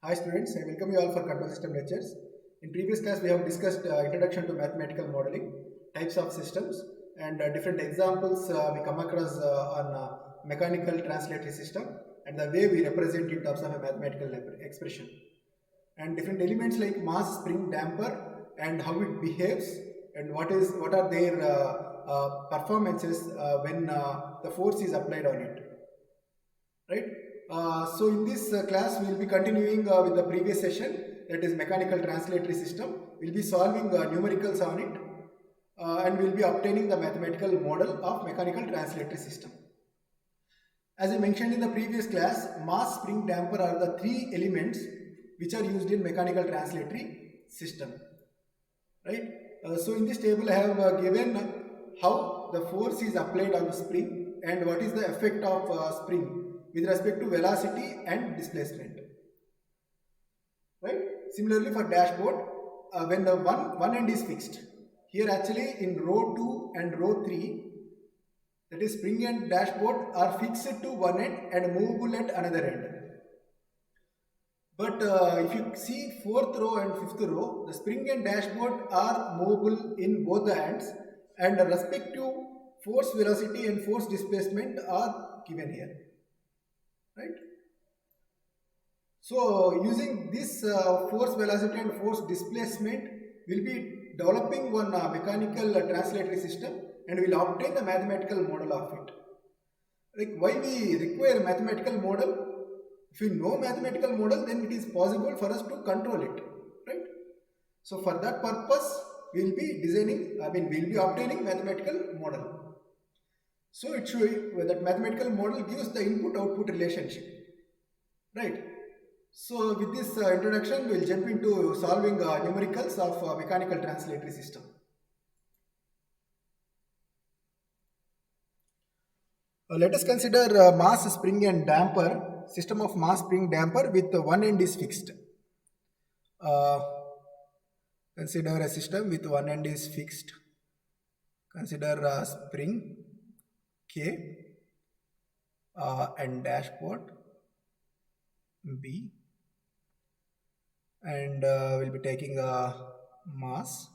Hi students, I welcome you all for control system lectures. In previous class we have discussed introduction to mathematical modeling, types of systems and different examples we come across on mechanical translatory system and the way we represent in terms of a mathematical expression. And different elements like mass, spring, damper and how it behaves and what are their performances when the force is applied on it, right? So in this class we will be continuing with the previous session, that is mechanical translatory system. We will be solving numericals on it and we will be obtaining the mathematical model of mechanical translatory system. As I mentioned in the previous class, mass, spring, damper are the three elements which are used in mechanical translatory system, right? So in this table I have given how the force is applied on the spring and what is the effect of spring with respect to velocity and displacement, right? Similarly for dashboard, when the one end is fixed, here actually in row 2 and row 3, that is spring and dashboard are fixed to one end and movable at another end. But if you see 4th row and 5th row, the spring and dashboard are movable in both the ends and the respective force velocity and force displacement are given here, right? So using this force velocity and force displacement, we will be developing one mechanical translatory system and we will obtain the mathematical model of it. Like why we require mathematical model? If we know mathematical model, then it is possible for us to control it, right? So for that purpose, we will be we will be obtaining mathematical model. So it should, that mathematical model gives the input-output relationship, right? So with this introduction, we will jump into solving numericals of mechanical translatory system. Let us consider mass, spring and damper, system of mass, spring, damper with one end is fixed. Consider a system with one end is fixed. Consider spring K and dashboard B, and we'll be taking a mass,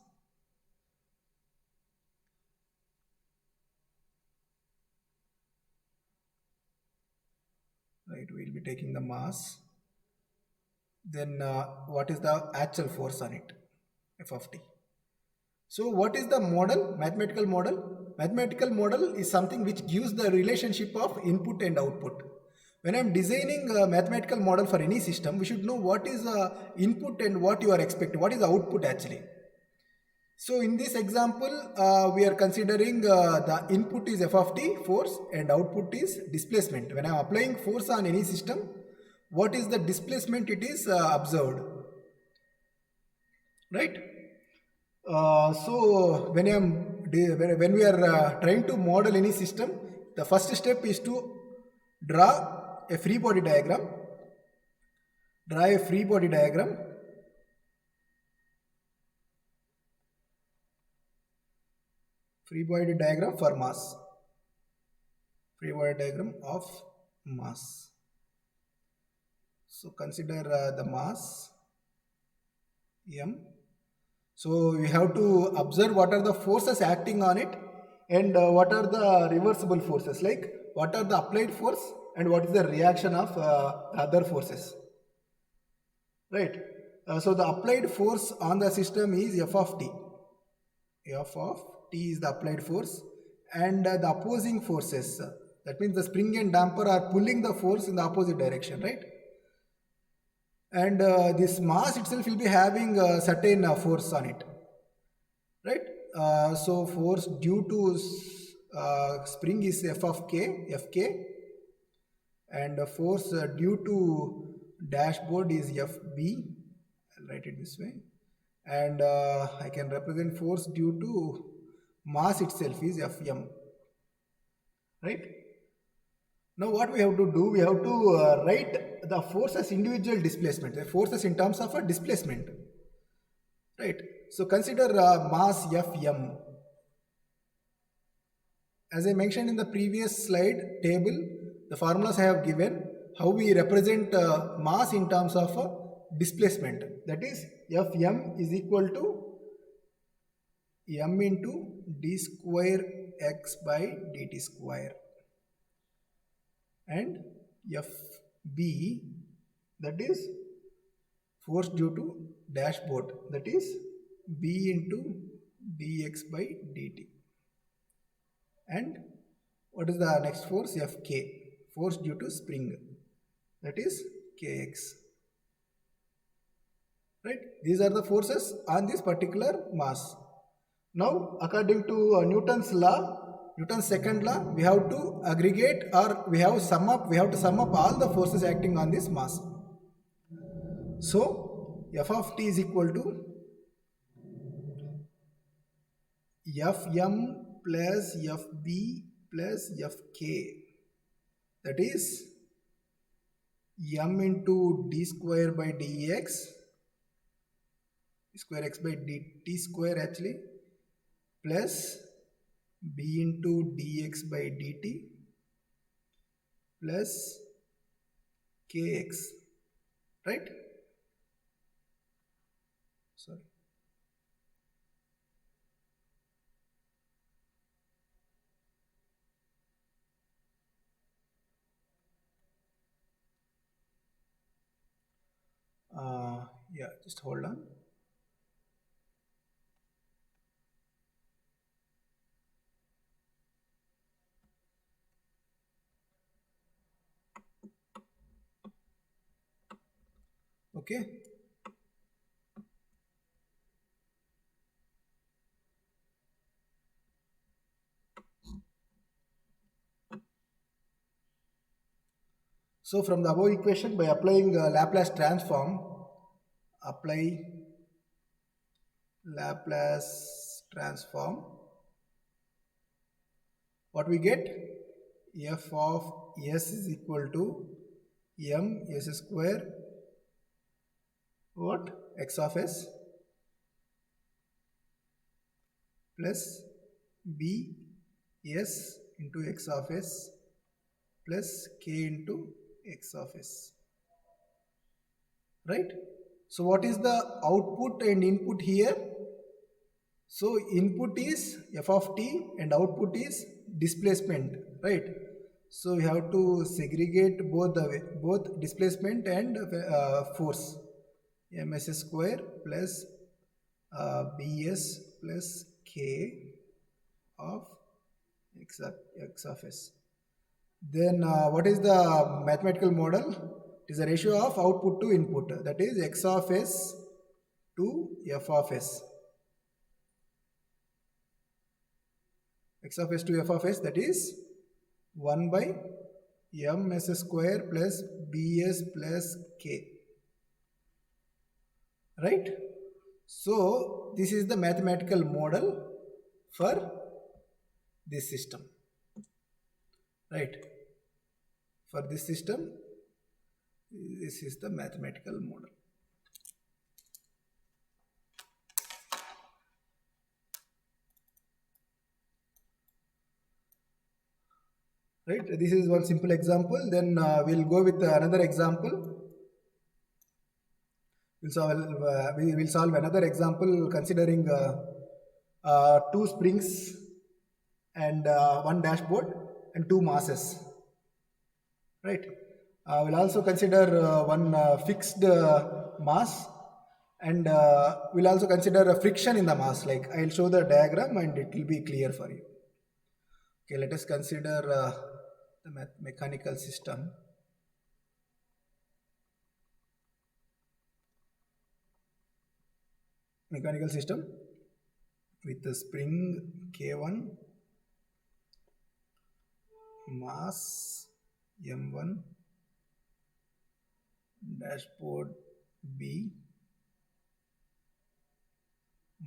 right? We'll be taking the mass. Then what is the actual force on it? F of t. So what is the model? Mathematical model? Mathematical model is something which gives the relationship of input and output. When I am designing a mathematical model for any system, we should know what is the input and what you are expecting, what is the output actually. So in this example, we are considering the input is f of t, force, and output is displacement. When I am applying force on any system, what is the displacement it is observed, right? So when we are trying to model any system, the first step is to draw a free body diagram. Draw a free body diagram. Free body diagram for mass. Free body diagram of mass. So consider the mass m. So we have to observe what are the forces acting on it and what are the reversible forces, like what are the applied force and what is the reaction of other forces, right? So the applied force on the system is f of t. F of t is the applied force, and the opposing forces, that means the spring and damper are pulling the force in the opposite direction, right? And this mass itself will be having a certain force on it, right? So force due to spring is f of k, fk, and force due to dashboard is fb. I'll write it this way, and I can represent force due to mass itself is fm, right? Now what we have to do, we have to write the force as individual displacement, the forces in terms of a displacement, right? So consider mass Fm. As I mentioned in the previous slide table, the formulas I have given, how we represent mass in terms of displacement, that is Fm is equal to m into d square x by dt square, and Fb, that is force due to dashboard, that is b into dx by dt. And what is the next force? Fk, force due to spring, that is kx. Right? These are the forces on this particular mass. Now, according to Newton's law, Newton's second law, we have to aggregate, or we have to sum up all the forces acting on this mass. So, F of t is equal to Fm plus Fb plus Fk, that is m into d square by dx, square x by dt square actually, plus b into dx by dt plus kx, right? Sorry. Yeah, just hold on. Okay. So from the above equation, by applying Laplace transform, apply Laplace transform, what we get? F of s is equal to m s square, what? X of s plus b s into x of s plus k into x of s, right? So what is the output and input here? So input is f of t and output is displacement, right? So we have to segregate both displacement and force. Ms square plus bs plus k of x of s. Then what is the mathematical model? It is a ratio of output to input, that is x of s to f of s. X of s to f of s, that is 1 by ms square plus bs plus k, right? So this is the mathematical model for this system, right? For this system, this is the mathematical model. Right? This is one simple example. Then we'll go with another example. We will solve another example considering two springs and one dashboard and two masses. Right? We'll also consider one fixed mass, and we'll also consider a friction in the mass. Like I'll show the diagram and it will be clear for you. Okay, let us consider the mechanical system. Mechanical system with the spring K1, mass M1, dashboard B,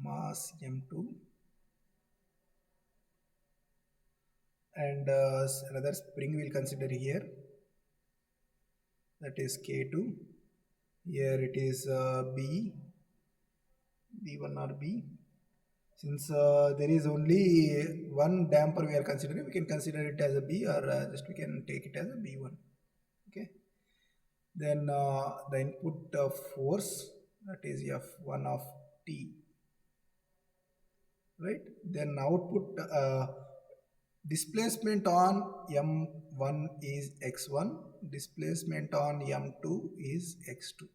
mass M2, and another spring we'll consider here, that is K2. Here it is B1 or B. Since there is only one damper we are considering, we can consider it as a B, or just we can take it as a B1. Okay. Then the input force, that is F1 of t, right? Then output displacement on M1 is x1, displacement on M2 is x2,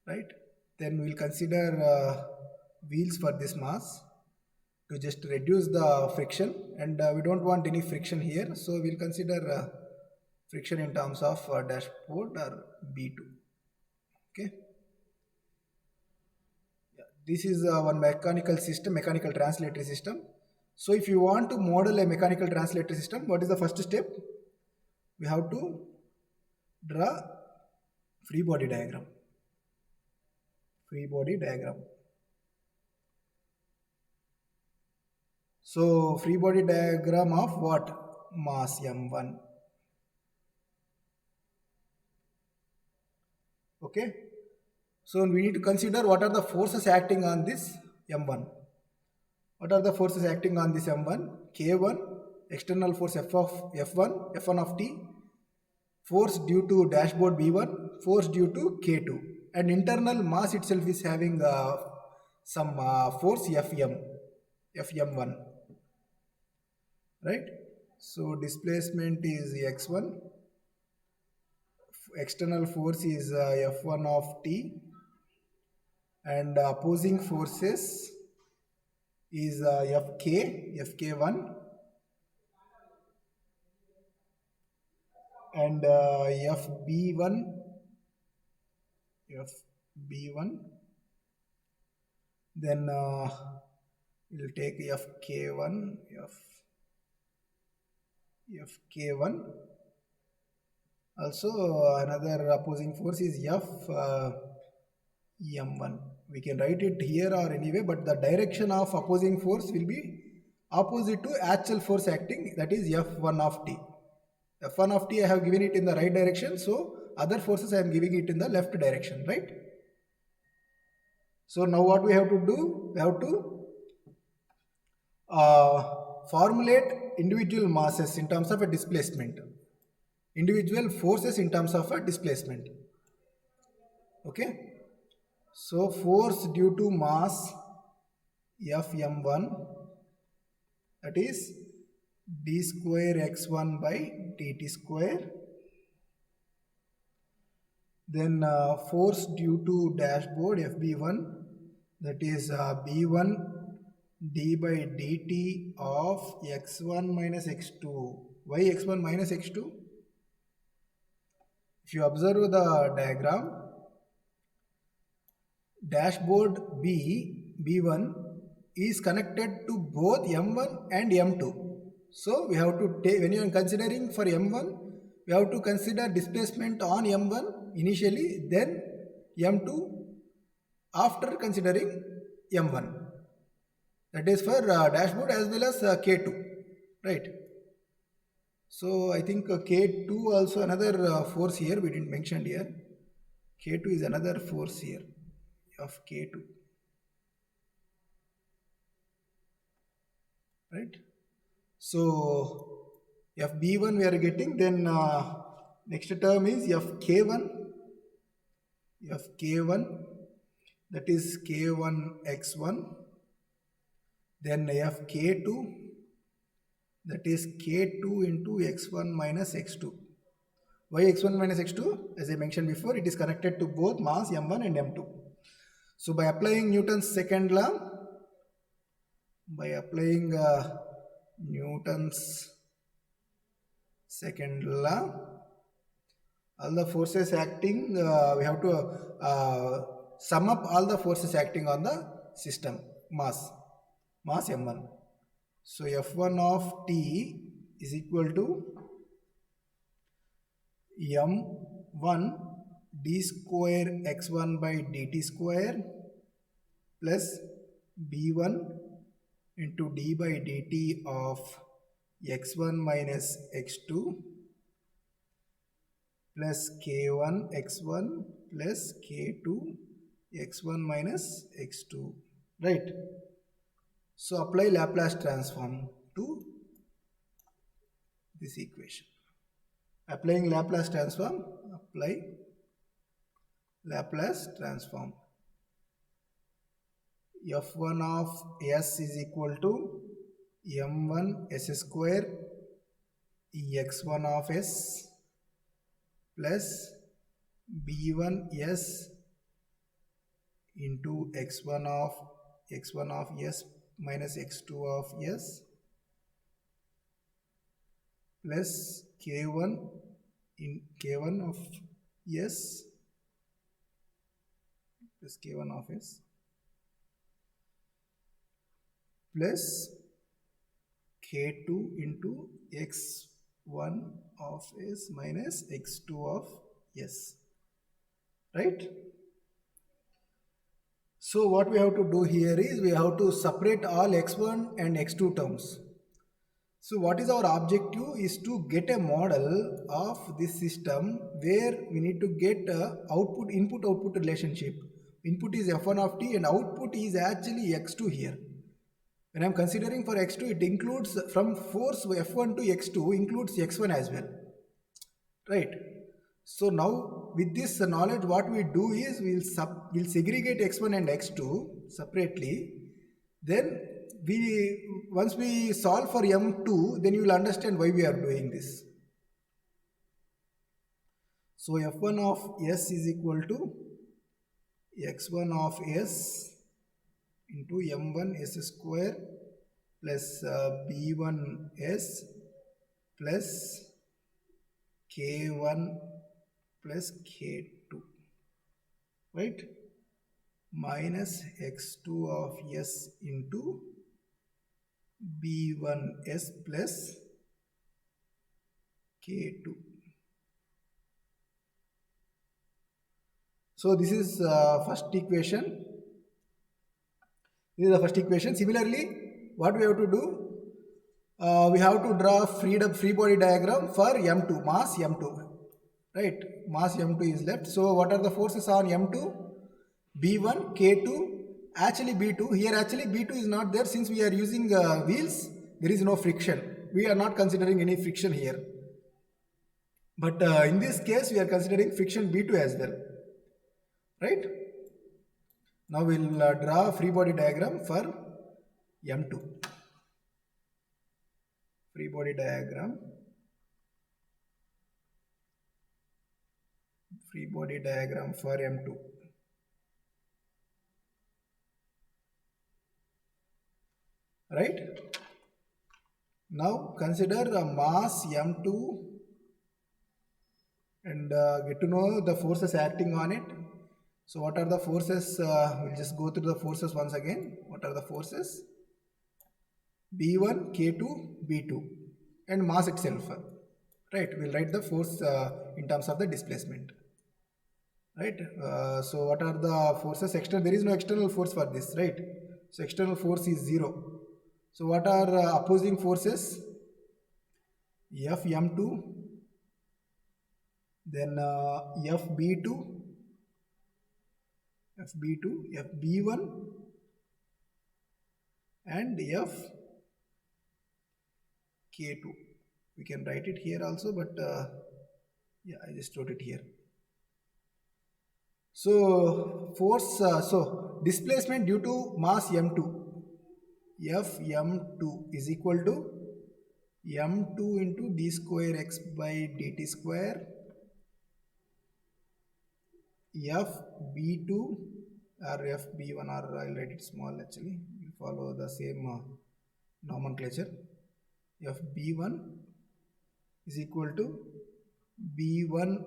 right? Then we'll consider wheels for this mass to just reduce the friction, and we don't want any friction here, so we'll consider friction in terms of dashboard or B2. Okay, yeah. This is one mechanical system, mechanical translatory system. So if you want to model a mechanical translatory system, what is the first step? We have to draw free body diagram. Free body diagram. So free body diagram of what? Mass M1. Okay. So we need to consider what are the forces acting on this M1. What are the forces acting on this M1? K1, external force F1 of T, force due to dashboard B1, force due to K2, and internal mass itself is having some force Fm1, right? So displacement is x1, external force is F1 of T, and opposing forces is Fk1, and Fb1, then we'll take Fk1. Also another opposing force is Fm1. We can write it here or anyway, but the direction of opposing force will be opposite to actual force acting, that is F1 of T. F1 of T I have given it in the right direction, so other forces I am giving it in the left direction, right? So now what we have to do? We have to formulate individual masses in terms of a displacement, individual forces in terms of a displacement. Okay. So force due to mass Fm1, that is d square x1 by dt square. Then force due to dashboard Fb1, that is b1 d by dt of x1 minus x2. Why x1 minus x2? If you observe the diagram, dashboard B1 is connected to both M1 and M2. So we have to take, when you are considering for M1, we have to consider displacement on M1 initially, then M2 after considering M1. That is for dashboard as well as K2, right? So I think K2 also another force here, we didn't mention here. K2 is another force here of K2, right? So Fb1 we are getting, then next term is Fk1, that is K1x1, then Fk2, that is K2 into x1 minus x2. Why x1 minus x2? As I mentioned before, it is connected to both mass M1 and M2. So by applying Newton's second law, all the forces acting, we have to sum up all the forces acting on the system mass M1. So F1 of T is equal to M1 d square x1 by dt square plus B1 into d by dt of x1 minus x2 plus k1 x1 plus k2 x1 minus x2, right? So apply Laplace transform to this equation. Applying Laplace transform, apply Laplace transform. F1 of s is equal to m1 s square x1 of s plus b1 s into x1 of s minus x2 of s plus k1 in k1 of s plus k1 of s plus k2 into x1 of s minus x2 of s, right? So what we have to do here is we have to separate all x1 and x2 terms. So what is our objective is to get a model of this system where we need to get input-output relationship. Input is f1 of t and output is actually x2 here. When I am considering for x2, it includes from force f1 to x2 includes x1 as well, right? So now with this knowledge, what we do is we'll segregate x1 and x2 separately. Then once we solve for m2, then you will understand why we are doing this. So f1 of s is equal to x1 of s into m1 s square plus b1 s plus k1 plus k2, right, minus x2 of s into b1 s plus k2. So this is first equation. This is the first equation. Similarly, what we have to do? We have to draw free body diagram for m2, mass m2, right? Mass m2 is left. So what are the forces on m2? b1, k2, actually b2. Here actually b2 is not there since we are using wheels. There is no friction. We are not considering any friction here. But in this case, we are considering friction b2 as well, right? Now we'll draw free body diagram for m2. Free body diagram. Free body diagram for m2. Right? Now consider a mass m2 and get to know the forces acting on it. So what are the forces? We'll just go through the forces once again. What are the forces? B1, K2, B2 and mass itself. Right, we'll write the force in terms of the displacement. Right, so what are the forces? There is no external force for this, right? So external force is 0. So what are opposing forces? Fm2, then Fb2, Fb1 and Fk2. We can write it here also, but yeah, I just wrote it here. So force, so displacement due to mass m2, Fm2 is equal to m2 into d square x by dt square Fb2 or Fb1, or I'll write it small actually, we follow the same nomenclature. Fb1 is equal to b1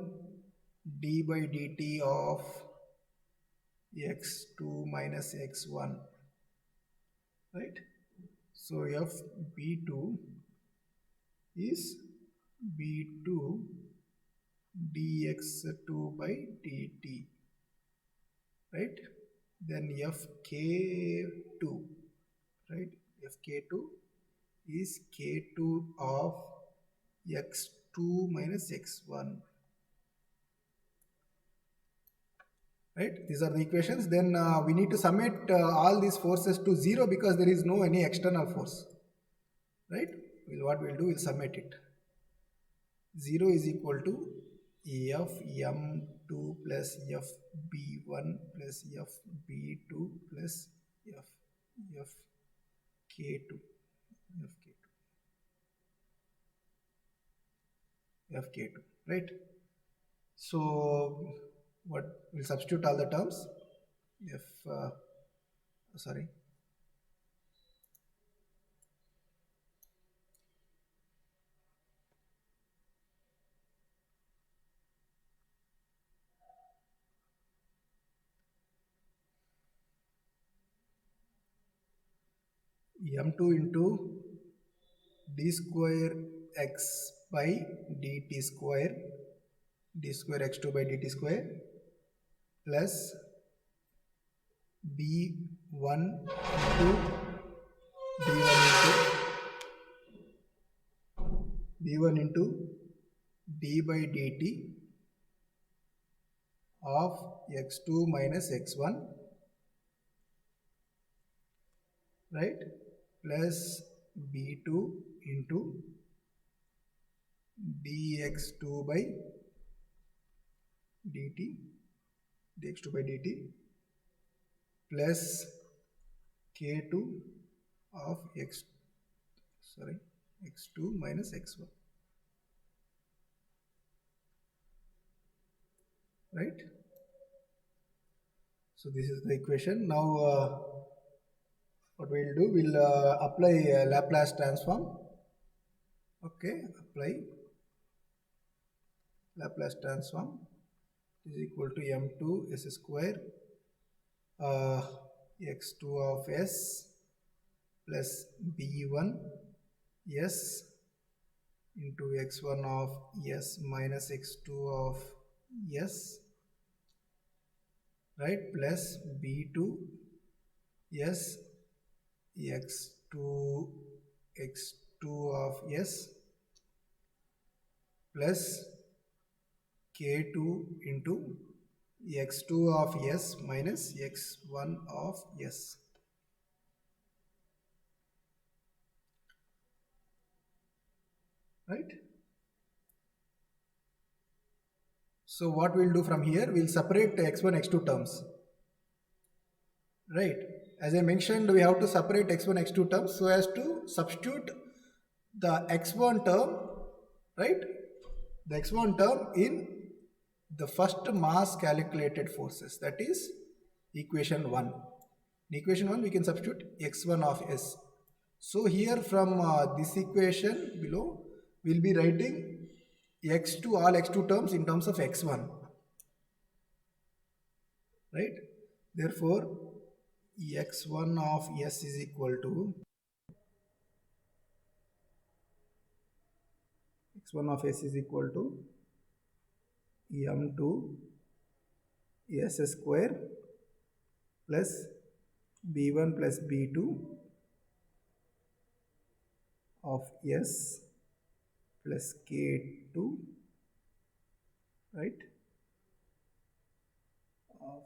d by dt of x2 minus x1, right? So Fb2 is b2 dx2 by dt, right? Then Fk2, right? Fk2 is k2 of x2 minus x1, right? These are the equations. Then we need to summate all these forces to 0 because there is no any external force, right? What we'll do, we'll summate it. 0 is equal to f m2 plus f b1 plus f b2 plus f f k2 f k2 f k2, right? So what, we'll substitute all the terms. If sorry, m2 into d square x by dt square, d square x2 by dt square plus b1 into b1 into b1 into d by dt of x2 minus x1, right, plus b2 into dx2 by dt, dx2 by dt plus k2 of x2 minus x1, right? So this is the equation. Now what we'll do, we'll apply Laplace transform. Okay, apply Laplace transform is equal to m2 s square x2 of s plus b1 s into x1 of s minus x2 of s, right, plus b2 s x2 of s plus k2 into x2 of s minus x1 of s, right? So what we'll do from here, we'll separate x1 x2 terms, right? As I mentioned, we have to separate x1 x2 terms so as to substitute the x1 term, right, the x1 term in the first mass calculated forces, that is equation 1. In equation 1 we can substitute x1 of s. So here from this equation below we'll be writing x2, all x2 terms in terms of x1, right? Therefore x1 of s is equal to x1 of s is equal to m2 s square plus b1 plus b2 of s plus k2, right, of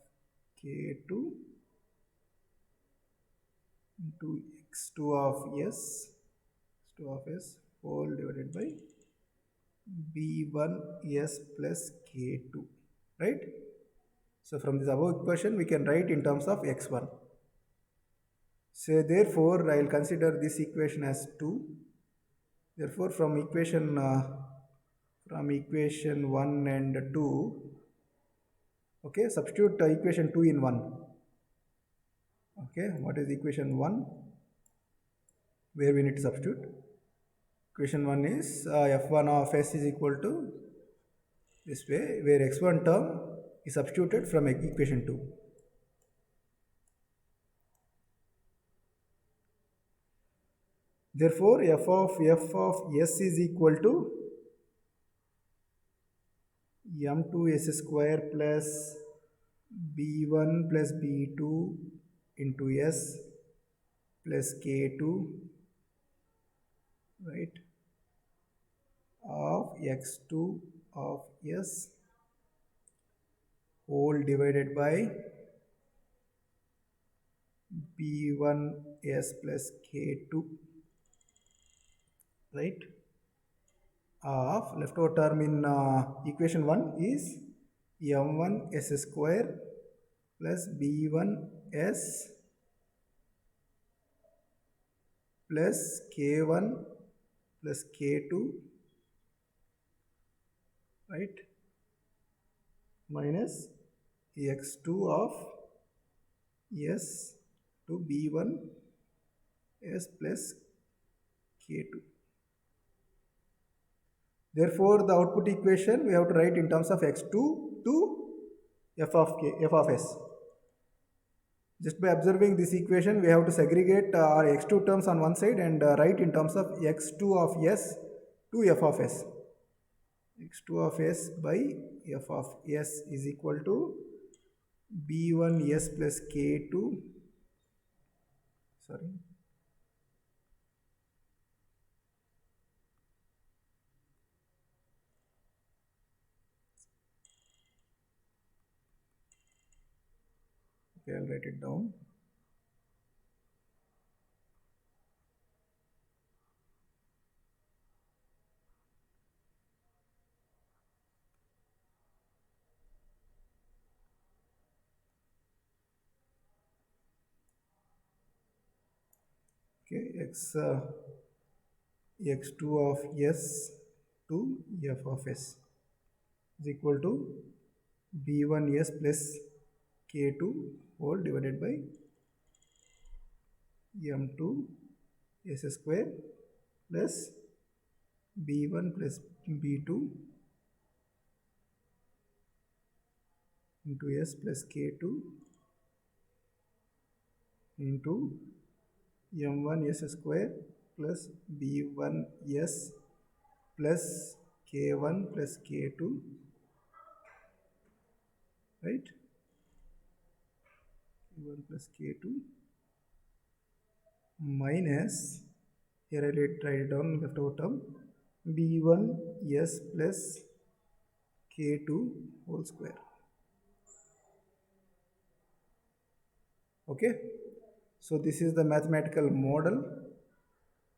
k2 into x2 of s, x2 of s whole divided by b1 s plus k2, right? So from this above equation we can write in terms of x1. So therefore I will consider this equation as 2. Therefore from equation 1 and 2, okay, substitute equation 2 in 1. Okay, what is equation 1 where we need to substitute? Equation 1 is f1 of s is equal to this way, where x1 term is substituted from equation 2. Therefore f of s is equal to m2 s square plus b1 plus b2 into s plus k2, right, of x2 of s whole divided by b1 s plus k2, right, of leftover term in equation 1 is m1 s square plus b1 s plus k1 plus k2, right, minus x2 of s to b1 s plus k2. Therefore, the output equation we have to write in terms of x2 to f of s. Just by observing this equation, we have to segregate our x2 terms on one side and write in terms of x2 of s to f of s. x2 of s by f of s is equal to b1 s plus k2, sorry, okay, I'll write it down. Okay, x2 of s to f of s is equal to b1 s plus k2 whole divided by m2 s square plus b1 plus b2 into s plus k2 into m1 s square plus b1 s plus k1 plus k2, right, k1 plus k2 minus, here I write it down leftover term, b1 s plus k2 whole square. Okay, so this is the mathematical model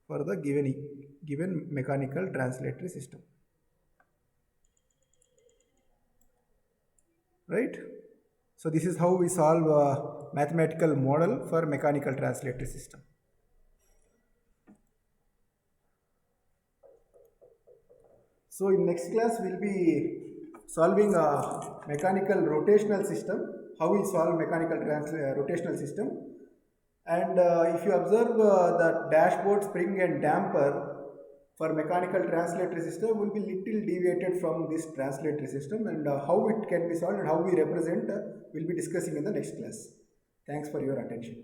for the given mechanical translatory system, right? So this is how we solve a mathematical model for mechanical translatory system. So in next class we'll be solving a mechanical rotational system, how we solve mechanical rotational system. And if you observe the dashboard, spring and damper for mechanical translatory system will be little deviated from this translatory system, and how it can be solved and how we represent will be discussing in the next class. Thanks for your attention.